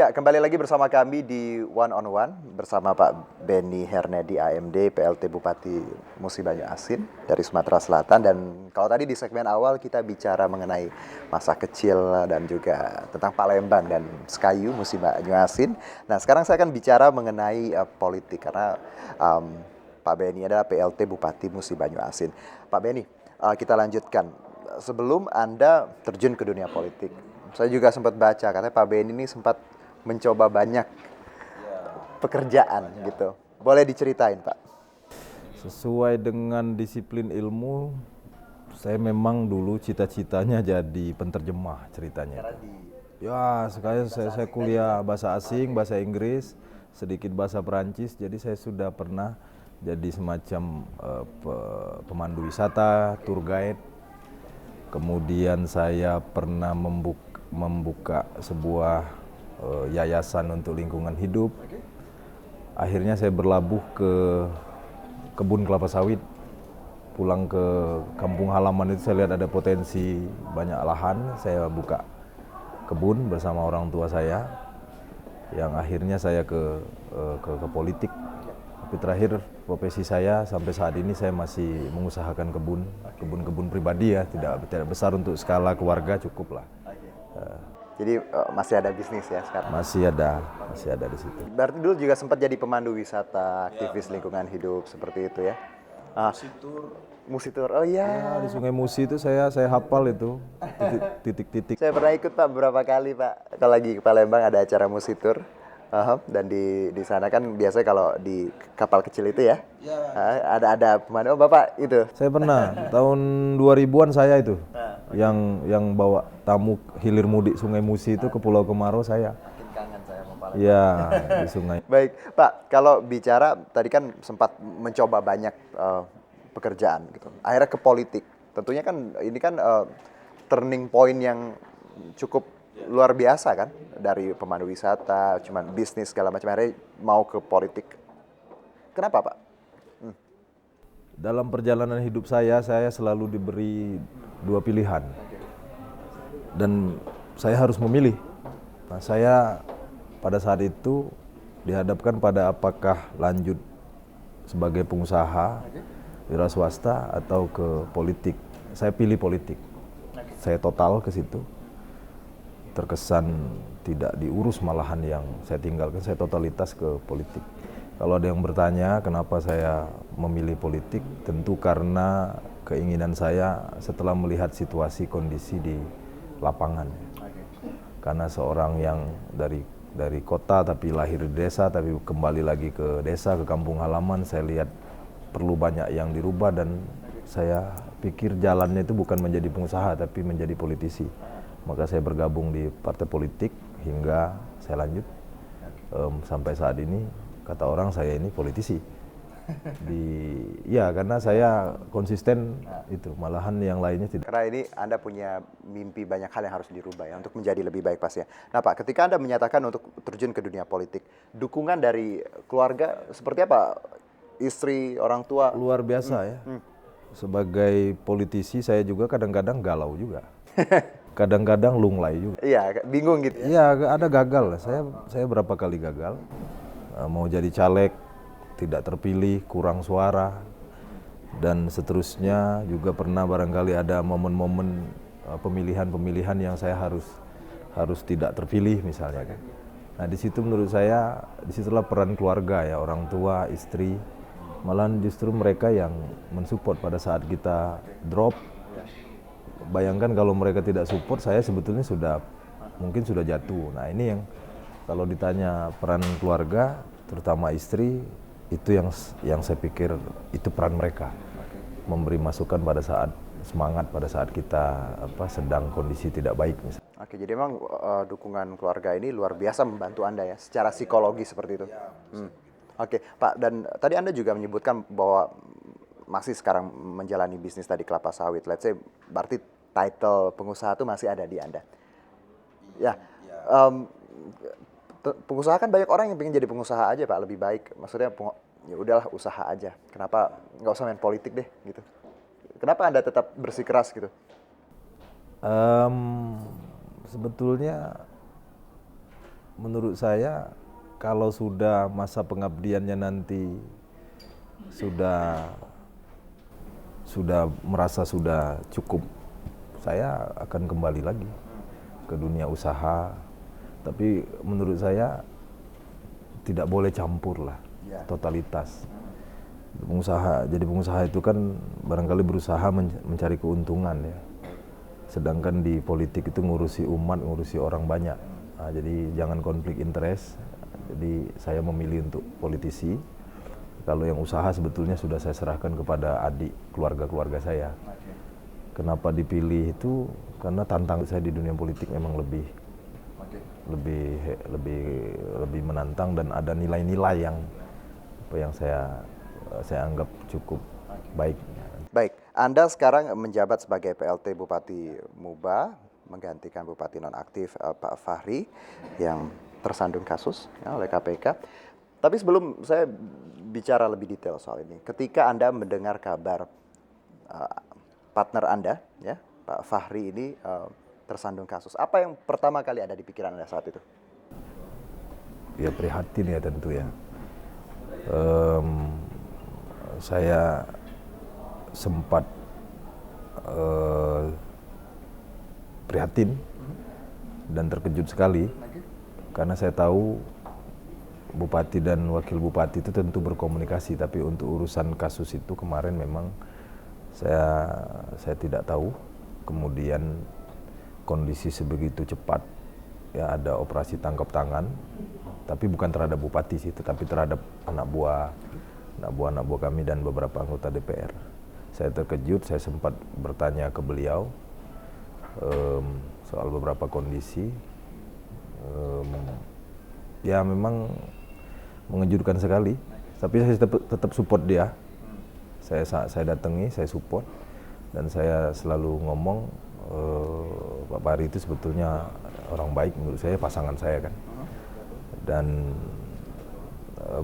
Ya, kembali lagi bersama kami di One on One bersama Pak Benny Hernedi AMD, PLT Bupati Musi Banyu Asin dari Sumatera Selatan. Dan kalau tadi di segmen awal kita bicara mengenai masa kecil dan juga tentang Palembang dan Sekayu Musi Banyu Asin. Nah, sekarang saya akan bicara mengenai politik karena Pak Benny adalah PLT Bupati Musi Banyu Asin. Pak Benny, kita lanjutkan. Sebelum Anda terjun ke dunia politik, saya juga sempat baca katanya Pak Benny ini sempat mencoba banyak pekerjaan gitu. Boleh diceritain, Pak? Sesuai dengan disiplin ilmu, saya memang dulu cita-citanya jadi penterjemah ceritanya. Ya, sekarang saya kuliah bahasa asing, bahasa Inggris, sedikit bahasa Perancis, jadi saya sudah pernah jadi semacam pemandu wisata, tour guide. Kemudian saya pernah membuka sebuah yayasan untuk lingkungan hidup. Akhirnya saya berlabuh ke kebun kelapa sawit. Pulang ke kampung halaman itu saya lihat ada potensi banyak lahan. Saya buka kebun bersama orang tua saya. Yang akhirnya saya ke politik. Tapi terakhir profesi saya sampai saat ini saya masih mengusahakan kebun pribadi ya, tidak besar untuk skala keluarga, cukup lah. Jadi masih ada bisnis ya sekarang? Masih ada di situ. Berarti dulu juga sempat jadi pemandu wisata, aktivis lingkungan hidup seperti itu ya? Musitur, oh iya. Ya, di Sungai Musi itu saya hafal itu titik-titik. Saya pernah ikut Pak beberapa kali Pak. Kalau lagi ke Palembang ada acara musitur. Dan di sana kan biasanya kalau di kapal kecil itu ya, ada pemandu. Oh Bapak itu? Saya pernah tahun 2000-an saya itu yang bawa tamu hilir mudik Sungai Musi itu ke Pulau Kemarau saya. Makin kangen saya sama Palembang. Iya, di sungai. Baik, Pak. Kalau bicara tadi kan sempat mencoba banyak pekerjaan gitu. Akhirnya ke politik. Tentunya kan ini kan turning point yang cukup luar biasa kan, dari pemandu wisata, cuman bisnis segala macam, akhirnya mau ke politik. Kenapa, Pak? Dalam perjalanan hidup saya selalu diberi dua pilihan. Dan saya harus memilih. Nah, saya pada saat itu dihadapkan pada apakah lanjut sebagai pengusaha, wira swasta atau ke politik. Saya pilih politik. Saya total ke situ. Terkesan tidak diurus malahan yang saya tinggalkan, saya totalitas ke politik. Kalau ada yang bertanya kenapa saya memilih politik, tentu karena keinginan saya setelah melihat situasi kondisi di lapangan. Karena seorang yang dari kota tapi lahir di desa, tapi kembali lagi ke desa, ke kampung halaman, saya lihat perlu banyak yang dirubah dan saya pikir jalannya itu bukan menjadi pengusaha tapi menjadi politisi. Maka saya bergabung di partai politik hingga saya lanjut sampai saat ini. Kata orang saya ini politisi. Ya karena saya konsisten itu, malahan yang lainnya tidak. Karena ini Anda punya mimpi banyak hal yang harus dirubah ya untuk menjadi lebih baik pastinya. Nah Pak, ketika Anda menyatakan untuk terjun ke dunia politik, dukungan dari keluarga seperti apa? Istri, orang tua? Luar biasa ya. Sebagai politisi saya juga kadang-kadang galau juga. Kadang-kadang lunglai juga. Iya, bingung gitu ya? Iya, ada gagal. Saya berapa kali gagal. Mau jadi caleg, tidak terpilih, kurang suara, dan seterusnya. Juga pernah barangkali ada momen-momen pemilihan-pemilihan yang saya harus tidak terpilih misalnya kan. Nah di situ menurut saya, disitulah peran keluarga ya, orang tua, istri. Malahan justru mereka yang mensupport pada saat kita drop. Bayangkan kalau mereka tidak support, saya sebetulnya mungkin sudah jatuh. Nah ini yang kalau ditanya peran keluarga, terutama istri, itu yang saya pikir itu peran mereka. Memberi masukan pada saat semangat, pada saat kita sedang kondisi tidak baik misalnya. Oke, jadi memang dukungan keluarga ini luar biasa membantu Anda ya, secara psikologi seperti itu. Oke, Pak, dan tadi Anda juga menyebutkan bahwa masih sekarang menjalani bisnis tadi kelapa sawit. Let's say, berarti title pengusaha itu masih ada di Anda. Ya, pengusaha kan banyak orang yang pengen jadi pengusaha aja Pak, lebih baik. Maksudnya ya udahlah usaha aja. Kenapa nggak usah main politik deh gitu? Kenapa Anda tetap bersikeras gitu? Sebetulnya menurut saya kalau sudah masa pengabdiannya nanti sudah merasa sudah cukup, saya akan kembali lagi ke dunia usaha. Tapi menurut saya tidak boleh campur lah, totalitas. Jadi pengusaha itu kan barangkali berusaha mencari keuntungan ya. Sedangkan di politik itu ngurusi umat, ngurusi orang banyak. Nah, jadi jangan konflik interest. Jadi saya memilih untuk politisi. Kalau yang usaha sebetulnya sudah saya serahkan kepada adik keluarga saya. Kenapa dipilih itu? Karena tantangan saya di dunia politik memang lebih menantang dan ada nilai-nilai yang saya anggap cukup baik. Baik, Anda sekarang menjabat sebagai PLT Bupati Muba, menggantikan Bupati nonaktif Pak Fahri yang tersandung kasus ya, oleh KPK. Tapi sebelum saya bicara lebih detail soal ini, ketika Anda mendengar kabar partner Anda, ya Pak Fahri ini tersandung kasus, apa yang pertama kali ada di pikiran Anda saat itu? Ya prihatin ya tentu ya. Saya sempat prihatin dan terkejut sekali karena saya tahu bupati dan wakil bupati itu tentu berkomunikasi, tapi untuk urusan kasus itu kemarin memang saya tidak tahu. Kemudian kondisi sebegitu cepat, ya ada operasi tangkap tangan, tapi bukan terhadap bupati sih, tetapi terhadap anak buah kami dan beberapa anggota DPR. Saya terkejut, saya sempat bertanya ke beliau soal beberapa kondisi. Ya memang mengejutkan sekali, tapi saya tetap support dia. Saya datangi, saya support, dan saya selalu ngomong Pak Fahri itu sebetulnya orang baik menurut saya, pasangan saya kan. Dan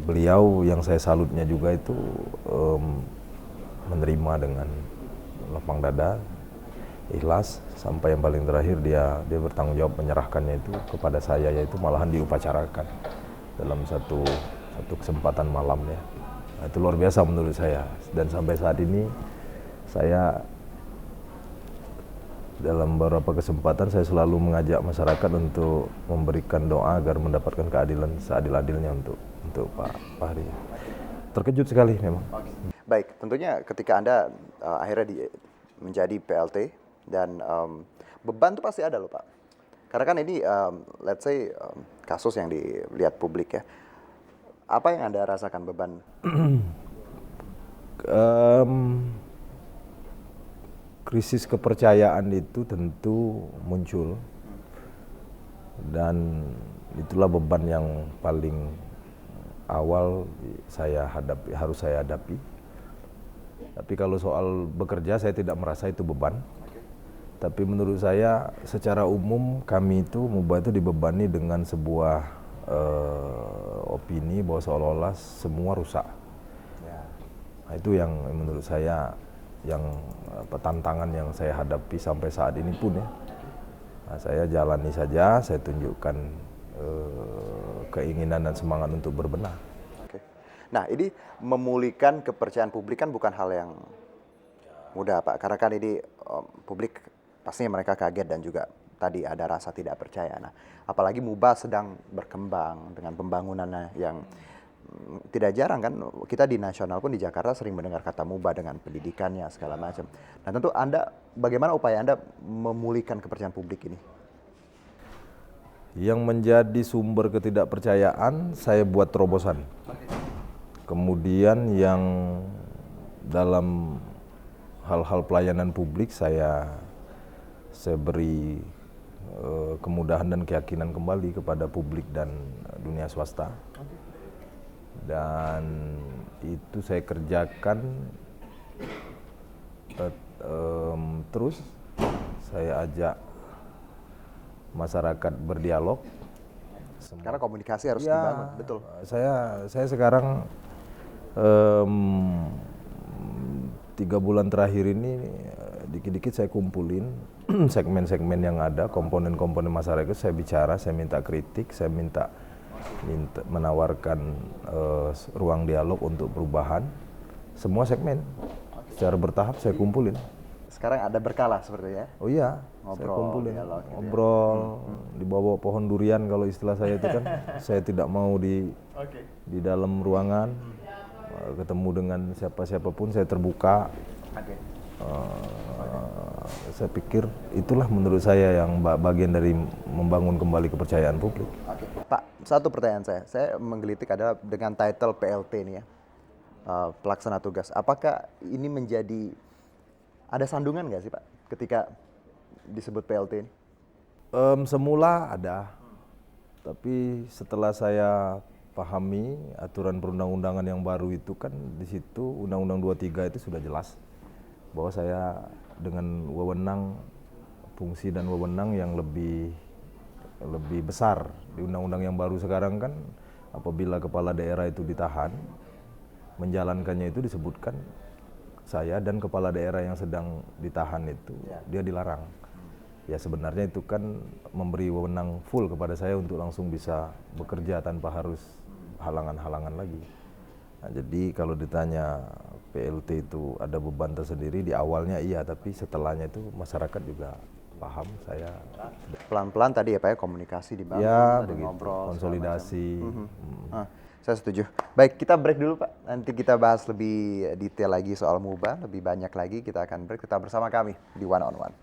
beliau yang saya salutnya juga itu menerima dengan lapang dada, ikhlas, sampai yang paling terakhir dia bertanggung jawab menyerahkannya itu kepada saya, yaitu malahan diupacarakan dalam satu kesempatan malam ya. Nah, itu luar biasa menurut saya, dan sampai saat ini saya dalam beberapa kesempatan saya selalu mengajak masyarakat untuk memberikan doa agar mendapatkan keadilan seadil-adilnya untuk Pak Fahri. Terkejut sekali memang. Baik, tentunya ketika Anda akhirnya menjadi PLT dan beban itu pasti ada loh Pak. Karena kan ini let's say kasus yang dilihat publik ya. Apa yang Anda rasakan beban? Krisis kepercayaan itu tentu muncul, dan itulah beban yang paling awal harus saya hadapi. Tapi kalau soal bekerja saya tidak merasa itu beban. Tapi menurut saya secara umum kami itu Muba itu dibebani dengan sebuah opini bahwa seolah-olah semua rusak. Nah, itu yang menurut saya yang tantangan yang saya hadapi sampai saat ini pun ya. Nah, saya jalani saja, saya tunjukkan keinginan dan semangat untuk berbenah. Oke. Nah, ini memulihkan kepercayaan publik kan bukan hal yang mudah Pak, karena kan ini publik pastinya mereka kaget dan juga tadi ada rasa tidak percaya. Nah, apalagi Muba sedang berkembang dengan pembangunannya yang tidak jarang kan, kita di nasional pun di Jakarta sering mendengar kata Muba dengan pendidikannya segala macam. Nah tentu Anda, bagaimana upaya Anda memulihkan kepercayaan publik ini? Yang menjadi sumber ketidakpercayaan saya buat terobosan. Kemudian yang dalam hal-hal pelayanan publik saya beri kemudahan dan keyakinan kembali kepada publik dan dunia swasta. Dan itu saya kerjakan terus. Saya ajak masyarakat berdialog. Karena komunikasi harus dibangun, betul. Saya sekarang 3 bulan terakhir ini dikit-dikit saya kumpulin segmen-segmen yang ada, komponen-komponen masyarakat, saya bicara, saya minta kritik, saya minta menawarkan ruang dialog untuk perubahan. Semua segmen secara bertahap saya kumpulin. Sekarang ada berkala sepertinya. Oh iya, saya Ngobrol, kumpulin, dialog gitu ya. ngobrol di bawah pohon durian kalau istilah saya itu kan. Saya tidak mau di dalam ruangan, ketemu dengan siapapun, saya terbuka. Saya pikir itulah menurut saya yang bagian dari membangun kembali kepercayaan publik. Pak, satu pertanyaan saya menggelitik adalah dengan title PLT ini ya, pelaksana tugas. Apakah ini menjadi, ada sandungan nggak sih Pak ketika disebut PLT ini? Semula ada, tapi setelah saya pahami aturan perundang-undangan yang baru itu kan di situ Undang-Undang 23 itu sudah jelas bahwa saya dengan wewenang, fungsi dan wewenang yang lebih besar. Di undang-undang yang baru sekarang kan apabila kepala daerah itu ditahan, menjalankannya itu disebutkan saya dan kepala daerah yang sedang ditahan itu dia dilarang. Ya sebenarnya itu kan memberi wewenang full kepada saya untuk langsung bisa bekerja tanpa harus halangan-halangan lagi. Nah, jadi kalau ditanya PLT itu ada beban tersendiri, di awalnya iya, tapi setelahnya itu masyarakat juga paham saya. Pelan-pelan tadi ya Pak ya, komunikasi dibangun, Ya, tadi begitu. ngobrol, Konsolidasi. saya setuju. Baik, kita break dulu Pak. Nanti kita bahas lebih detail lagi soal MUBA, lebih banyak lagi. Kita akan break, tetap bersama kami di One on One.